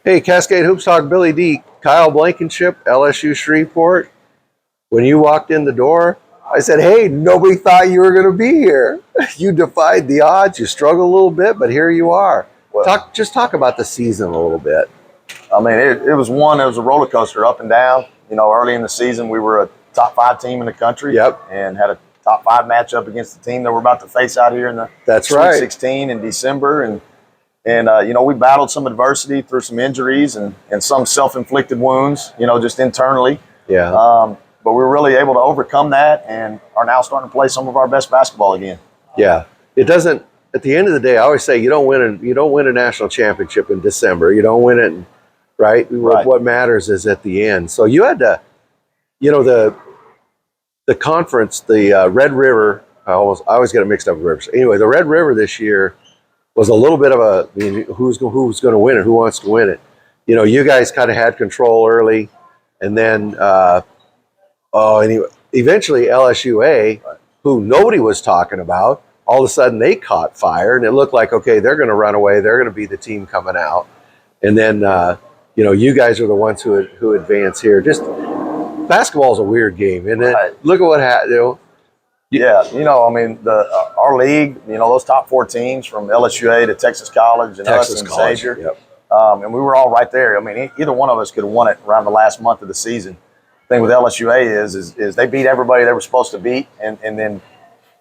Hey, Cascade Hoops Talk, Billy D. Kyle Blankenship, LSU Shreveport. When you walked in the door, I said, hey, nobody thought you were going to be here. You defied the odds. You struggled a little bit, but here you are. Well, Just talk about the season a little bit. I mean, it was a roller coaster up and down. Early in the season, we were a top 5 team in the country. Yep. And had a top 5 matchup against the team that we're about to face out here in the That's Sweet right. 16 in December. And we battled some adversity through some injuries and some self-inflicted wounds, just internally. Yeah. But we were really able to overcome that and are now starting to play some of our best basketball again. Yeah. It doesn't, at the end of the day, I always say you don't win a national championship in December. You don't win it, right? What matters is at the end. So you had to, the conference, the Red River, I always get it mixed up with rivers. Anyway, the Red River this year was a little bit of who's going to win it, who wants to win it. You guys kind of had control early, and then anyway, eventually LSUA, who nobody was talking about, all of a sudden they caught fire, and it looked like, okay, they're going to run away. They're going to be the team coming out. And then, you guys are the ones who advance here. Just basketball is a weird game, and look at what happened. Yeah, our league, those top 4 teams from LSUA to Texas College and us and Xavier, yep. And we were all right there. I mean, either one of us could have won it around the last month of the season. The thing with LSUA is they beat everybody they were supposed to beat, and then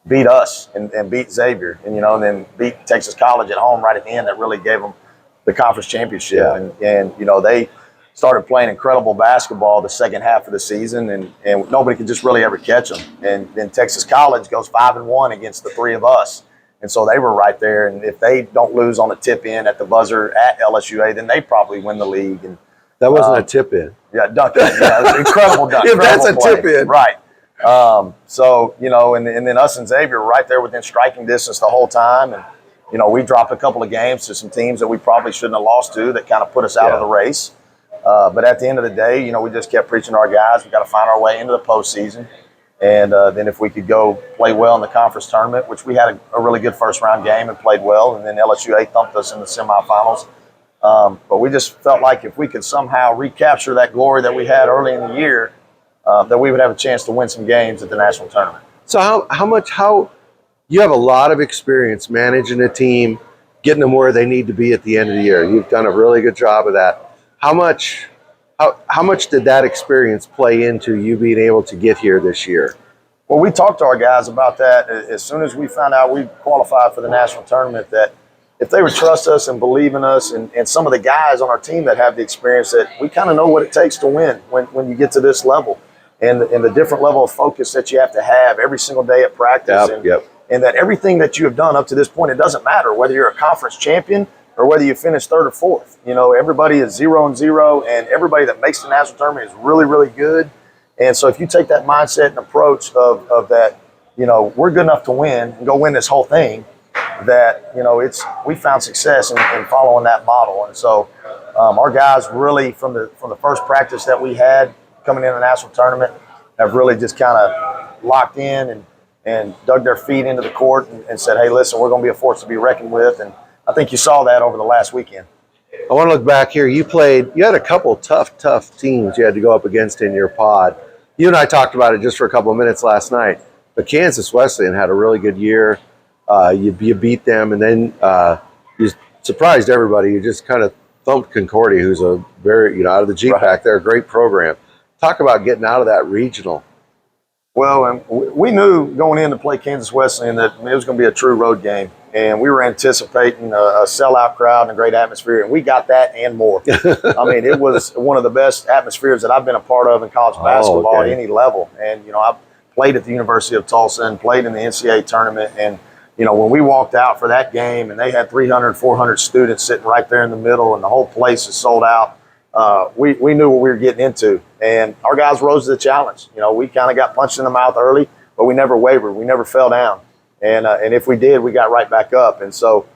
beat us and beat Xavier, and then beat Texas College at home right at the end. That really gave them the conference championship, and they started playing incredible basketball the second half of the season, and nobody could just really ever catch them. And then Texas College goes 5-1 against the 3 of us, and so they were right there. And if they don't lose on a tip in at the buzzer at LSUA, then they probably win the league. And that wasn't a tip in. Yeah, dunk in. Yeah, it was incredible dunk. If that's a tip in, right? And then us and Xavier were right there within striking distance the whole time, and we dropped a couple of games to some teams that we probably shouldn't have lost to that kind of put us out of the race. But at the end of the day, we just kept preaching to our guys, we got to find our way into the postseason. And then if we could go play well in the conference tournament, which we had a really good first round game and played well, and then LSUA thumped us in the semifinals. But we just felt like if we could somehow recapture that glory that we had early in the year, that we would have a chance to win some games at the national tournament. So how you have a lot of experience managing a team, getting them where they need to be at the end of the year. You've done a really good job of that. How much did that experience play into you being able to get here this year? Well, we talked to our guys about that as soon as we found out we qualified for the national tournament, that if they would trust us and believe in us, and some of the guys on our team that have the experience, that we kind of know what it takes to win when you get to this level, and the different level of focus that you have to have every single day at practice, and that everything that you have done up to this point, it doesn't matter whether you're a conference champion or whether you finish 3rd or 4th. Everybody is 0-0, and everybody that makes the national tournament is really, really good. And so if you take that mindset and approach of that, we're good enough to win and go win this whole thing, that, we found success in following that model. And so our guys really, from the first practice that we had coming in the national tournament, have really just kind of locked in and dug their feet into the court and said, hey, listen, we're going to be a force to be reckoned with. And I think you saw that over the last weekend. I want to look back here. You had a couple tough teams you had to go up against in your pod. You and I talked about it just for a couple of minutes last night. But Kansas Wesleyan had a really good year. You beat them, and then you surprised everybody. You just kind of thumped Concordia, who's a very, out of the GPAC, they're a great program. Talk about getting out of that regional. Well, we knew going in to play Kansas Wesleyan that it was going to be a true road game. And we were anticipating a sellout crowd and a great atmosphere, and we got that and more. I mean, it was one of the best atmospheres that I've been a part of in college basketball at any level. And, I played at the University of Tulsa and played in the NCAA tournament. And, when we walked out for that game and they had 300, 400 students sitting right there in the middle and the whole place is sold out, we knew what we were getting into. And our guys rose to the challenge. We kind of got punched in the mouth early, but we never wavered. We never fell down. And if we did, we got right back up. And so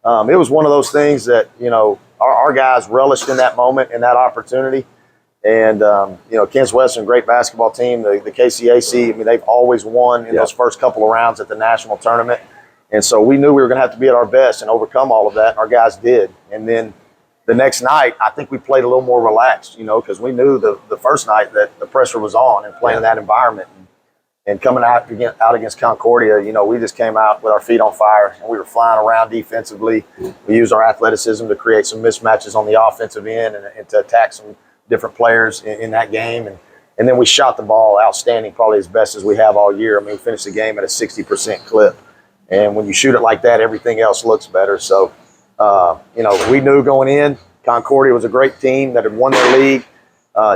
it was one of those things that, our guys relished in that moment and that opportunity. And, Kansas Western, great basketball team, the KCAC, they've always won in those first couple of rounds at the national tournament. And so we knew we were going to have to be at our best and overcome all of that. And our guys did. And then, the next night, I think we played a little more relaxed, because we knew the first night that the pressure was on and playing in that environment. And coming out against Concordia, we just came out with our feet on fire, and we were flying around defensively. We used our athleticism to create some mismatches on the offensive end and to attack some different players in that game. And then we shot the ball outstanding, probably as best as we have all year. I mean, we finished the game at a 60% clip. And when you shoot it like that, everything else looks better. So, we knew going in, Concordia was a great team that had won their league.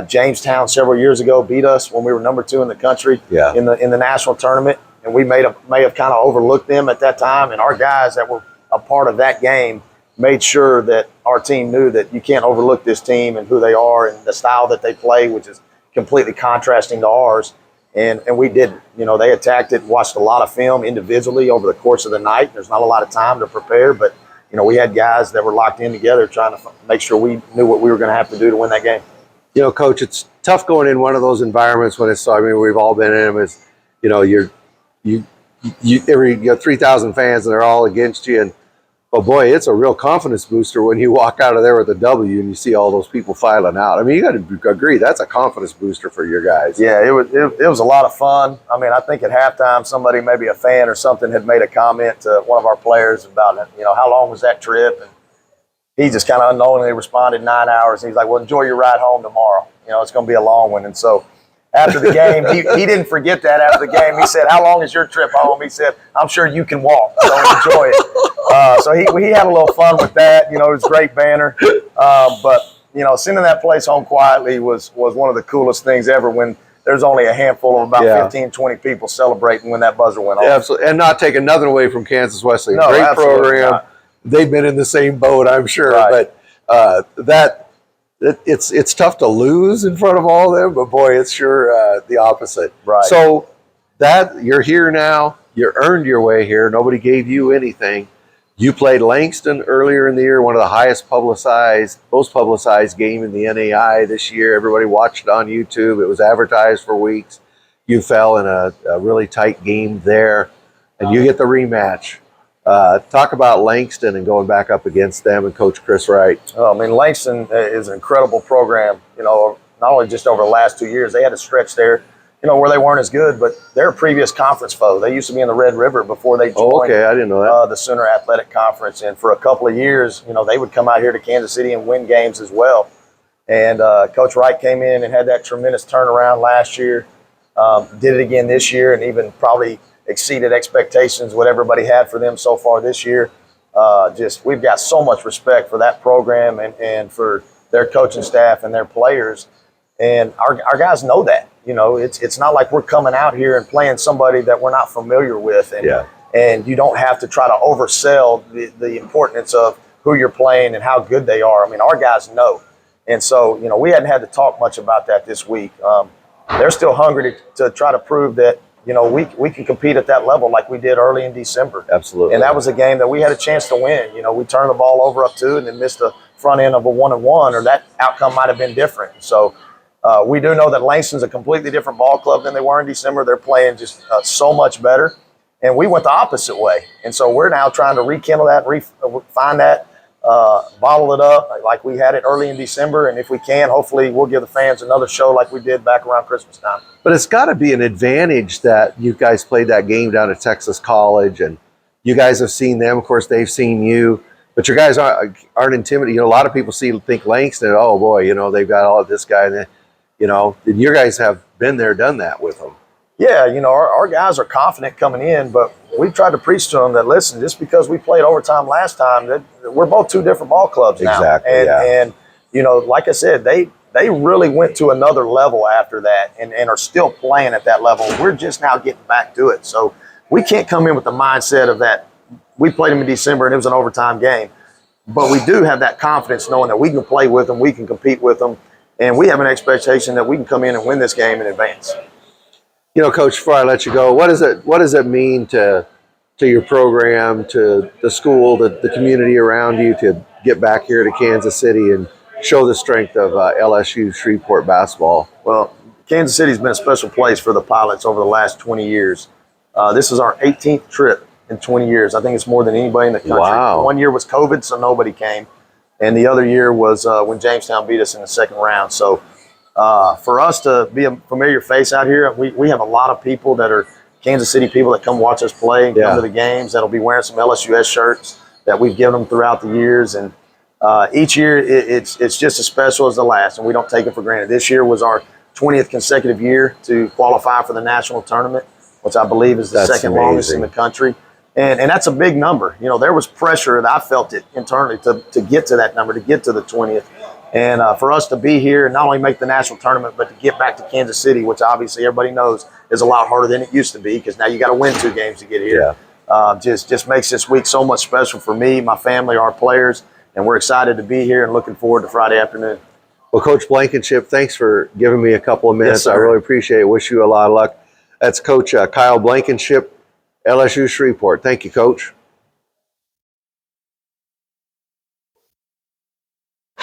Jamestown several years ago beat us when we were number 2 in the country in the national tournament, and we may have kind of overlooked them at that time. And our guys that were a part of that game made sure that our team knew that you can't overlook this team and who they are and the style that they play, which is completely contrasting to ours. And we didn't. They attacked it, watched a lot of film individually over the course of the night. There's not a lot of time to prepare, but we had guys that were locked in together trying to make sure we knew what we were going to have to do to win that game. Coach, it's tough going in one of those environments when it's, we've all been in them. Is, you got 3,000 fans and they're all against you. And, oh boy, it's a real confidence booster when you walk out of there with a W and you see all those people filing out. I mean, you got to agree, that's a confidence booster for your guys. Yeah, it was a lot of fun. I mean, I think at halftime, somebody, maybe a fan or something, had made a comment to one of our players about, how long was that trip? And he just kind of unknowingly responded 9 hours. He's like, well, enjoy your ride home tomorrow. It's going to be a long one. And so after the game, he didn't forget that after the game. He said, how long is your trip home? He said, I'm sure you can walk, so enjoy it. So he had a little fun with that. It was great banner. But sending that place home quietly was one of the coolest things ever when there's only a handful of about 15, 20 people celebrating when that buzzer went off. Yeah, absolutely. And not taking nothing away from Kansas Wesleyan. No, great program. Not. They've been in the same boat, I'm sure. Right. But it's tough to lose in front of all of them. But boy, it's sure the opposite. Right. So that you're here now, you earned your way here. Nobody gave you anything. You played Langston earlier in the year, one of the most publicized game in the NAIA this year. Everybody watched it on YouTube. It was advertised for weeks. You fell in a really tight game there, and you get the rematch. Talk about Langston and going back up against them and Coach Chris Wright. Oh, I mean, Langston is an incredible program. Not only just over the last 2 years, they had a stretch there, where they weren't as good, but they're a previous conference foe. They used to be in the Red River before they joined. Oh, okay, I didn't know that. The Sooner Athletic Conference, and for a couple of years, they would come out here to Kansas City and win games as well. And Coach Wright came in and had that tremendous turnaround last year. Did it again this year, and even probably exceeded expectations, what everybody had for them so far this year. We've got so much respect for that program and for their coaching staff and their players. And our guys know that. It's not like we're coming out here and playing somebody that we're not familiar with. And you don't have to try to oversell the importance of who you're playing and how good they are. I mean, our guys know. And so, we hadn't had to talk much about that this week. They're still hungry to try to prove that, we can compete at that level like we did early in December. Absolutely. And that was a game that we had a chance to win. We turned the ball over up 2 and then missed the front end of a 1-1, or that outcome might have been different. So we do know that Langston's a completely different ball club than they were in December. They're playing just so much better. And we went the opposite way. And so we're now trying to rekindle that, find that, bottle it up like we had it early in December. And if we can, hopefully we'll give the fans another show like we did back around Christmas time. But it's got to be an advantage that you guys played that game down at Texas College, and you guys have seen them. Of course, they've seen you. But your guys aren't intimidated. A lot of people think Langston, oh boy, they've got all of this guy. And and your guys have been there, done that with them. Yeah, our guys are confident coming in, but we've tried to preach to them that, listen, just because we played overtime last time, that we're both 2 different ball clubs now. Exactly. And like I said, they really went to another level after that and are still playing at that level. We're just now getting back to it. So we can't come in with the mindset of that. We played them in December and it was an overtime game. But we do have that confidence knowing that we can play with them, we can compete with them, and we have an expectation that we can come in and win this game in advance. Coach, before I let you go, what does it mean to your program, to the school, the community around you, to get back here to Kansas City and show the strength of LSU Shreveport basketball? Well, Kansas City's been a special place for the Pilots over the last 20 years. This is our 18th trip in 20 years. I think it's more than anybody in the country. Wow. 1 year was COVID, so nobody came. and the other year was when Jamestown beat us in the second round. So for us to be a familiar face out here, we have a lot of people that are Kansas City people that come watch us play and come to the games that'll be wearing some LSUS shirts that we've given them throughout the years. And each year it's just as special as the last, and we don't take it for granted. This year was our 20th consecutive year to qualify for the national tournament, which I believe is the second longest in the country. And that's a big number. You know, there was pressure, and I felt it internally to get to that number, to get to the 20th. And for us to be here and not only make the national tournament, but to get back to Kansas City, which obviously everybody knows is a lot harder than it used to be, because now you got to win 2 games to get here. Just makes this week so much special for me, my family, our players, and we're excited to be here and looking forward to Friday afternoon. Well, Coach Blankenship, thanks for giving me a couple of minutes. Yes, sir. I really appreciate it. Wish you a lot of luck. That's Coach Kyle Blankenship, LSU Shreveport. Thank you, Coach.